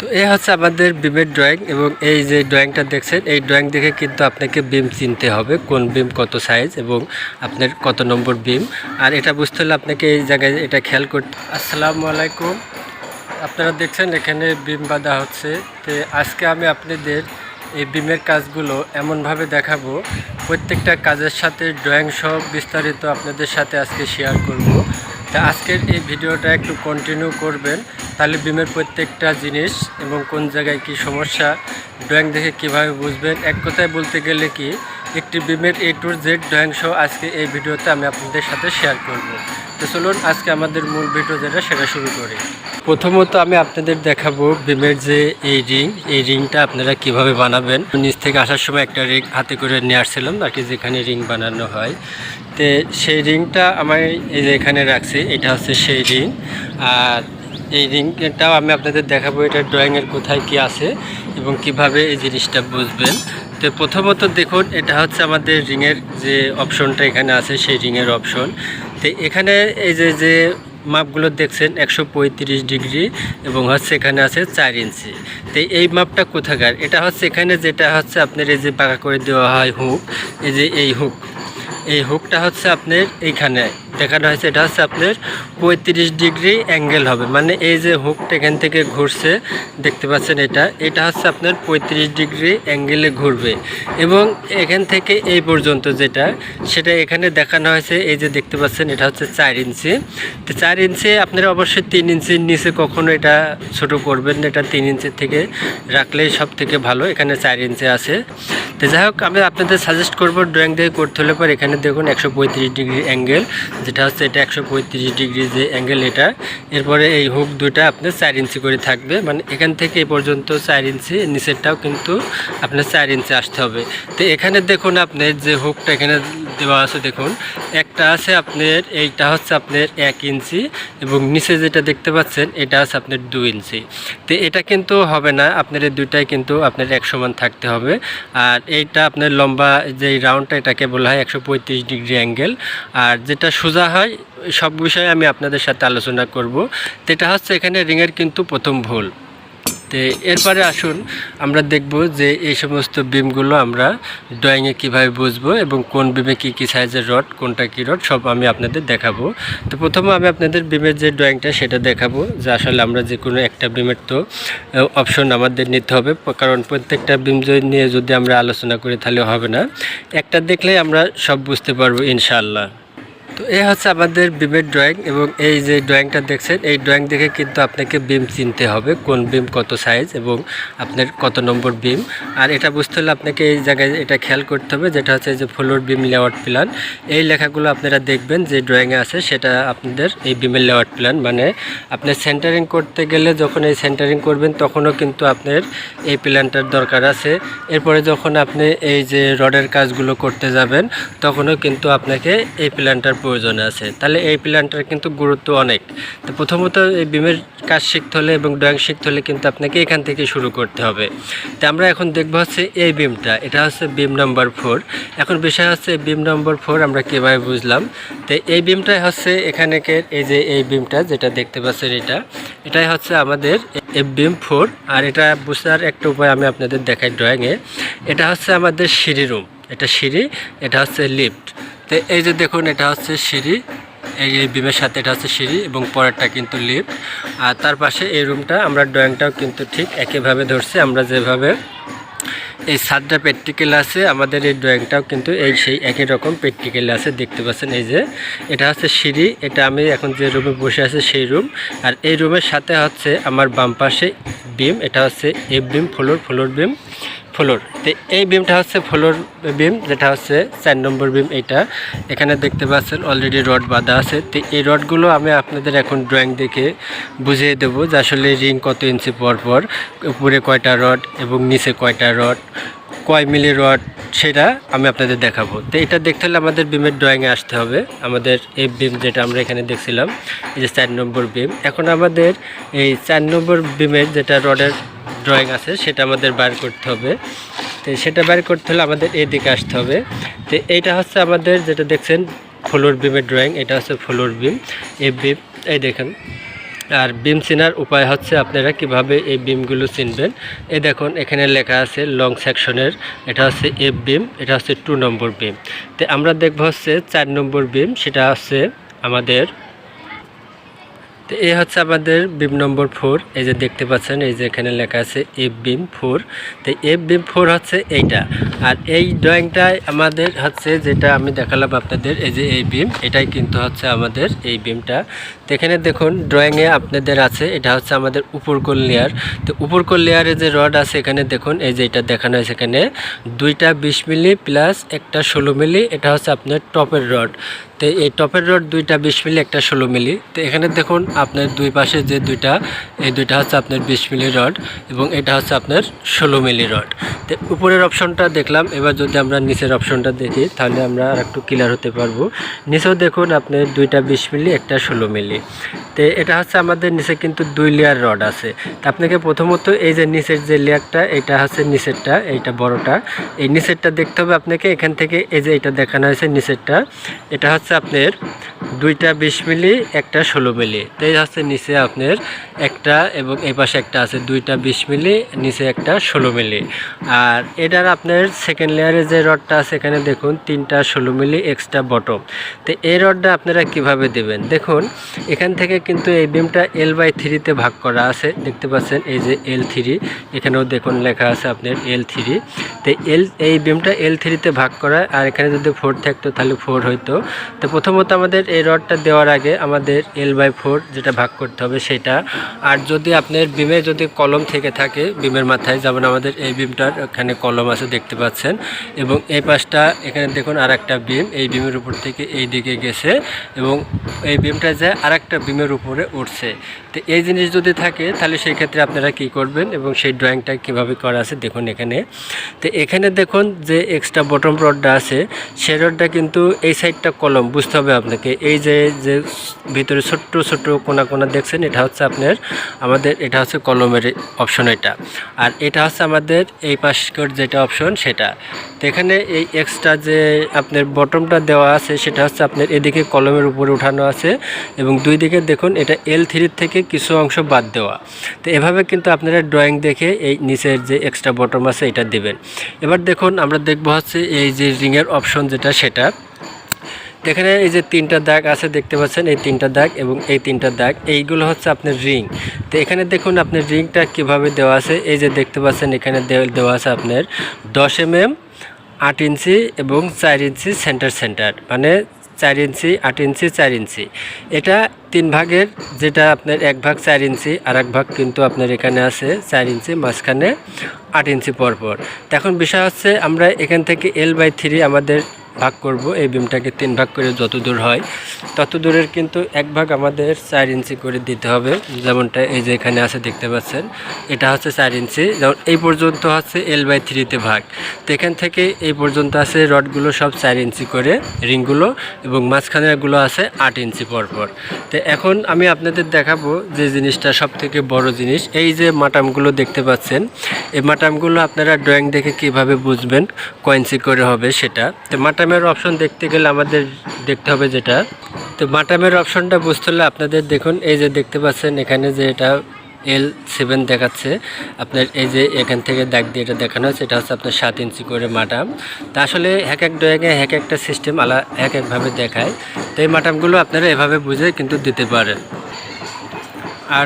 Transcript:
তো এই হচ্ছে আমাদের বিমের ড্রয়িং এবং এই যে ড্রয়িংটা দেখছেন এই ড্রয়িং দেখে কিন্তু আপনাকে বিম চিনতে হবে কোন বিম কত সাইজ এবং আপনার কত নম্বর বিম। আর এটা বুঝতে হলে আপনাকে এই জায়গায় এটা খেয়াল করতে। আসসালামু আলাইকুম, আপনারা দেখছেন এখানে বিম বাঁধা হচ্ছে। তো আজকে আমি আপনাদের এই বিমের কাজগুলো এমনভাবে দেখাবো, প্রত্যেকটা কাজের সাথে ড্রয়িং সহ বিস্তারিত আপনাদের সাথে আজকে শেয়ার করব। তা আজকের এই ভিডিওটা একটু কন্টিনিউ করবেন, তাহলে বিমের প্রত্যেকটা জিনিস এবং কোন জায়গায় কি সমস্যা ড্রয়িং দেখে কিভাবে বুঝবেন। এক কথায় বলতে গেলে কি একটি বিমের A to Z ড্রয়িং সহ আজকে এই ভিডিওতে আমি আপনাদের সাথে শেয়ার করব। তো চলুন আজকে আমাদের মূল ভিডিও যেটা সেটা শুরু করি। প্রথমত আমি আপনাদের দেখাবো বিমের যে এই রিংটা আপনারা কিভাবে বানাবেন। নিচ থেকে আসার সময় একটা রিং হাতে করে নিয়ে আসছিলাম আর কি, যেখানে রিং বানানো হয়। তো সেই রিংটা আমার এই যে এখানে রাখছি, এটা হচ্ছে সেই রিং। আর এই রিংটাও আমি আপনাদের দেখাবো এটা ড্রয়িংয়ের কোথায় কি আছে এবং কিভাবে এই জিনিসটা বুঝবেন। তো প্রথমত দেখুন, এটা হচ্ছে আমাদের রিংয়ের যে অপশনটা এখানে আছে, সেই রিংয়ের অপশন। তো এখানে এই যে মাপগুলো দেখছেন 135 ডিগ্রি এবং হচ্ছে এখানে আছে 4 ইঞ্চি। তো এই মাপটা কোথাকার, এটা হচ্ছে এখানে যেটা হচ্ছে আপনার এই যে পাকা করে দেওয়া হয় হুক, এই যে এই হুকটা হচ্ছে আপনার এইখানে দেখানো হয়েছে, এটা হচ্ছে আপনার 35 ডিগ্রি অ্যাঙ্গেল হবে। মানে এই যে হুকটা এখান থেকে ঘুরছে দেখতে পাচ্ছেন, এটা হচ্ছে আপনার 35 ডিগ্রি অ্যাঙ্গেলে ঘুরবে এবং এখান থেকে এই পর্যন্ত সেটা এখানে দেখানো হয়েছে। এই যে দেখতে পাচ্ছেন এটা হচ্ছে 4 ইঞ্চি। তো 4 ইঞ্চি আপনারা অবশ্যই 3 ইঞ্চির নিচে কখনো এটা ছোট করবেন না, এটা 3 ইঞ্চির থেকে রাখলেই সব থেকে ভালো। এখানে 4 ইঞ্চি আছে। তো যাই হোক, আমি আপনাদের সাজেস্ট করবো ড্রয়িং দিয়ে করতে হলে পর এখানে দেখুন 135 ডিগ্রি অ্যাঙ্গেল যেটা হচ্ছে, এটা 135 ডিগ্রি যে অ্যাঙ্গেল এটা। এরপরে এই হুক দুইটা আপনার 4 ইঞ্চি করে থাকবে, মানে এখান থেকে এই পর্যন্ত 4 ইঞ্চি, নিচেরটাও কিন্তু আপনার 4 ইঞ্চি আসতে হবে। তো এখানে দেখুন আপনার যে হুকটা এখানে দেওয়া আছে, দেখুন একটা আছে আপনার, এইটা হচ্ছে আপনার 1 ইঞ্চি এবং নিচে যেটা দেখতে পাচ্ছেন এটা আছে আপনার 2 ইঞ্চি। তো এটা কিন্তু হবে না, আপনার এই দুইটাই কিন্তু আপনার এক সমান থাকতে হবে। আর এইটা আপনার লম্বা যে রাউন্ডটা এটাকে বলা হয় 135 ডিগ্রি অ্যাঙ্গেল। আর যেটা সোজা হয় সব বিষয়ে আমি আপনাদের সাথে আলোচনা করব। তো এটা হচ্ছে এখানে রিংয়ের কিন্তু প্রথম ভুল। তো এরপরে আসুন আমরা দেখব যে এই সমস্ত বিমগুলো আমরা ড্রয়িংয়ে কিভাবে বুঝবো এবং কোন বিমে কি সাইজের রড, কোনটা কি রড, সব আমি আপনাদের দেখাবো। তো প্রথমে আমি আপনাদের বিমের যে ড্রয়িংটা সেটা দেখাবো, যে আসলে আমরা যে কোনো একটা বিমের তো অপশন আমাদের নিতে হবে, কারণ প্রত্যেকটা বিম নিয়ে যদি আমরা আলোচনা করি তাহলে হবে না। একটা দেখলেই আমরা সব বুঝতে পারবো ইনশাআল্লাহ। তো এই হচ্ছে আমাদের বিমের ড্রয়িং এবং এই যে ড্রয়িংটা দেখছেন এই ড্রয়িং দেখে কিন্তু আপনাকে বিম চিনতে হবে কোন বিম কত সাইজ এবং আপনার কত নম্বর বিম। আর এটা বুঝতে হলে আপনাকে এই জায়গায় এটা খেয়াল করতে হবে, যেটা হচ্ছে যে ফ্লোর বিম লেআউট প্ল্যান। এই লেখাগুলো আপনারা দেখবেন যে ড্রয়িংয়ে আছে, সেটা আপনাদের এই বিমের লেআউট প্ল্যান। মানে আপনার সেন্টারিং করতে গেলে যখন এই সেন্টারিং করবেন তখনও কিন্তু আপনার এই প্ল্যানটার দরকার আছে। এরপরে যখন আপনি এই যে রডের কাজগুলো করতে যাবেন তখনও কিন্তু আপনাকে এই প্ল্যানটার প্রয়োজন আছে। তাহলে এই প্ল্যানটার কিন্তু গুরুত্ব অনেক। তো প্রথমত এই বিমের কাজ শিখতে হলে এবং ড্রয়িং শিখতে হলে কিন্তু আপনাকে এখান থেকে শুরু করতে হবে। তো আমরা এখন দেখবো হচ্ছে এই বিমটা, এটা হচ্ছে বিম নাম্বার 4। এখন বিষয় হচ্ছে বিম নাম্বার 4 আমরা কীভাবে বুঝলাম। তো এই বিমটাই হচ্ছে এখানেকের এই যে এই বিমটা যেটা দেখতে পাচ্ছেন এটাই হচ্ছে আমাদের এই বিম 4। আর এটা বুঝার একটা উপায় আমি আপনাদের দেখাই ড্রয়িংয়ে। এটা হচ্ছে আমাদের সিঁড়ি রুম, এটা সিঁড়ি, এটা হচ্ছে লিফট। তো এই যে দেখুন এটা হচ্ছে সিঁড়ি, এই বিমের সাথে এটা হচ্ছে সিঁড়ি এবং পরেরটা কিন্তু লিফট। আর তার পাশে এই রুমটা আমরা ড্রয়িংটাও কিন্তু ঠিক একইভাবে ধরছি, আমরা যেভাবে এই 7টা প্র্যাকটিক্যাল আছে আমাদের এই ড্রয়িংটাও কিন্তু সেই একই রকম প্র্যাকটিক্যাল আছে। দেখতে পাচ্ছেন এই যে এটা হচ্ছে সিঁড়ি, এটা আমি এখন যে রুমে বসে আছি সেই রুম। আর এই রুমের সাথে হচ্ছে আমার বাম পাশে বিম, এটা হচ্ছে এফ বিম, ফ্লোর বিম, ফ্লোর। তো এই বিমটা হচ্ছে ফ্লোর বিম, যেটা হচ্ছে 4 নম্বর বিম। এইটা এখানে দেখতে পাচ্ছেন অলরেডি রড বাঁধা আছে। তো এই রডগুলো আমি আপনাদের এখন ড্রয়িং দেখে বুঝিয়ে দেবো যে আসলে রিং কত ইঞ্চি পর উপরে কয়টা রড এবং নিচে কয়টা রড, কয় মিলি রড, সেটা আমি আপনাদের দেখাবো। তো এটা দেখতে হলে আমাদের বিমের ড্রয়িংয়ে আসতে হবে। আমাদের এই বিম যেটা আমরা এখানে দেখছিলাম এই যে 4 নম্বর বিম, এখন আমাদের এই 4 নম্বর বিমের যেটা রডের ড্রয়িং আছে সেটা আমাদের বার করতে হবে। তো সেটা বার করতে হলে আমাদের এই দিকে আসতে হবে। তো এইটা হচ্ছে আমাদের যেটা দেখছেন ফ্লোর বিমের ড্রয়িং, এটা হচ্ছে ফ্লোর বিম, এই বিম, এই দেখেন আর বিম চেনার উপায় হচ্ছে আপনারা কিভাবে এই বিমগুলো চিনবেন। এই দেখুন এখানে লেখা আছে লং সেকশনের, এটা হচ্ছে এফ বিম, এটা হচ্ছে 2 নম্বর বিম। তো আমরা দেখব হচ্ছে 4 নম্বর বিম, সেটা হচ্ছে আমাদের, তো এই হচ্ছে আমাদের বিম নম্বর 4। এই যে দেখতে পাচ্ছেন এই যে এখানে লেখা আছে এফ বিম 4। তো এফ বিম 4 হচ্ছে এইটা। আর এই ড্রয়িংটাই আমাদের হচ্ছে যেটা আমি দেখালাম আপনাদের, এই যে এই বিম, এটাই কিন্তু হচ্ছে আমাদের এই বিমটা। তো এখানে দেখুন ড্রয়িংয়ে আপনাদের আছে, এটা হচ্ছে আমাদের উপরকোল লেয়ার। তো উপরকোল লেয়ারে যে রড আছে এখানে দেখুন, এই যে এটা দেখানো হয়েছে এখানে 2টা 20 মিলি প্লাস একটা 16 মিলি, এটা হচ্ছে আপনার টপের রড। তো এই টপের রড 2টা 20 মিলি, একটা 16 মিলি। তো এখানে দেখুন আপনার দুই পাশে যে দুইটা, এই দুইটা হচ্ছে আপনার 20 মিলি রড এবং এটা হচ্ছে আপনার 16 মিলি রড। তো উপরের অপশনটা দেখলাম, এবার যদি আমরা নিচের অপশনটা দেখি তাহলে আমরা আর একটু ক্লিয়ার হতে পারবো। নিচেও দেখুন আপনার 2টা 20 মিলি, একটা 16 মিলি। তো এটা হচ্ছে আমাদের নিচে কিন্তু 2 লেয়ার রড আছে। তো আপনাকে প্রথমত এই যে নিচের যে লেয়ারটা, এটা হচ্ছে নিচেরটা, এইটা বড়টা, এই নিচেরটা দেখতে হবে আপনাকে। এখান থেকে এই যে এটা দেখানো হয়েছে নিচেরটা, এটা হচ্ছে আপনার 2টা 20 মিলি, একটা 16 মিলি। তো এই হচ্ছে নিচে আপনার একটা এবং এই পাশে একটা আছে 2টা 20 মিলি, নিচে একটা 16 মিলি। আর এটার আপনার সেকেন্ড লেয়ারে যে রডটা আছে এখানে দেখুন 3টা 16 মিলি এক্সট্রা বটম। তো এই রডটা আপনারা কিভাবে দেবেন, দেখুন এখান থেকে কিন্তু এই বিমটা L/3 তে ভাগ করা আছে, দেখতে পাচ্ছেন এই যে L3, এখানেও দেখুন লেখা আছে আপনার L3। তো এই বিমটা L3 তে ভাগ করা, আর এখানে যদি 4 থাকতো তাহলে 4 হইতো। তো প্রথমত আমাদের এই রডটা দেওয়ার আগে আমাদের L/4 যেটা ভাগ করতে হবে সেটা। আর যদি আপনার বিমে যদি কলম থেকে থাকে বিমের মাথায়, যেমন আমাদের এই বিমটার এখানে কলম আছে দেখতে পাচ্ছেন, এবং এই পাশটা এখানে দেখুন আর একটা বিম এই বিমের উপর থেকে এই দিকে গেছে এবং এই বিমটা যায় আর একটা বিমের উপরে উঠছে। তো এই জিনিস যদি থাকে তাহলে সেই ক্ষেত্রে আপনারা কি করবেন এবং সেই ড্রয়িংটা কিভাবে করা আছে দেখুন এখানে। তো এখানে দেখুন যে এক্সট্রা বটম রডটা আছে, সেই রডটা কিন্তু এই সাইডটা কলম বুঝতে হবে আপনাকে। এই যে যে ভিতরে ছোট্ট ছোট্ট কোনা কোনা দেখছেন, এটা হচ্ছে আপনার আমাদের, এটা হচ্ছে কলমের অপশন এটা। আর এটা হচ্ছে আমাদের এই পাশের যেটা অপশন সেটা। তো এখানে এই এক্সট্রা যে আপনার বটমটা দেওয়া আছে সেটা হচ্ছে আপনার এদিকে কলমের উপরে উঠানো আছে এবং দুই দিকে দেখুন এটা L3 থেকে কিছু অংশ বাদ দেওয়া। তো এভাবে কিন্তু আপনারা ড্রয়িং দেখে এই নিচের যে এক্সট্রা বটম আছে এটা দেবেন। এবার দেখুন আমরা দেখব হচ্ছে এই যে রিংয়ের অপশন যেটা সেটা। এখানে এই যে 3টা দাগ আছে দেখতে পাচ্ছেন, এই 3টা দাগ এবং এই 3টা দাগ, এইগুলো হচ্ছে আপনার রিং। তো এখানে দেখুন আপনার রিংটা কিভাবে দেওয়া আছে, এই যে দেখতে পাচ্ছেন এখানে দেওয়া আছে আপনার 10 mm 8 ইঞ্চি এবং 4 ইঞ্চি সেন্টার, মানে 4 ইঞ্চি 8 ইঞ্চি 4 ইঞ্চি। এটা 3 ভাগের, যেটা আপনার 1 ভাগ 4 ইঞ্চি আর 1 ভাগ কিন্তু আপনার এখানে আছে 4 ইঞ্চি, মাঝখানে 8 ইঞ্চি পরপর। এখন বিষয় হচ্ছে আমরা এখান থেকে L/3 আমাদের ভাগ করব, এই বিমটাকে 3 ভাগ করে যত দূর হয় তত দূরের কিন্তু 1 ভাগ আমাদের 4 ইঞ্চি করে দিতে হবে। যেমনটা এই যে এখানে আছে দেখতে পাচ্ছেন, এটা হচ্ছে 4 ইঞ্চি। যেমন এই পর্যন্ত হচ্ছে L/3 তে ভাগ। তো এখান থেকে এই পর্যন্ত আছে রডগুলো সব 4 ইঞ্চি করে রিংগুলো, এবং মাঝখানেরগুলো আছে 8 ইঞ্চি পরপর। তো এখন আমি আপনাদের দেখাবো যে জিনিসটা সব থেকে বড় জিনিস, এই যে মাটামগুলো দেখতে পাচ্ছেন, এই মাটামগুলো আপনারা ড্রয়িং দেখে কিভাবে বুঝবেন কয় ইঞ্চি করে হবে সেটা। তো মাটামের অপশন দেখতে গেলে আমাদের দেখতে হবে যেটা, তো মাটামের অপশনটা বুঝতে হলে আপনাদের দেখুন এই যে দেখতে পাচ্ছেন এখানে যে এটা L7 দেখাচ্ছে আপনার, এই যে এখান থেকে দাগ দিয়ে এটা দেখানো হচ্ছে, এটা হচ্ছে আপনার 7 ইঞ্চি করে মাটাম। তা আসলে এক ড্রয়িংয়ে একটা সিস্টেম একভাবে দেখায়। তো এই মাটামগুলো আপনারা এভাবে বুঝে কিন্তু দিতে পারেন।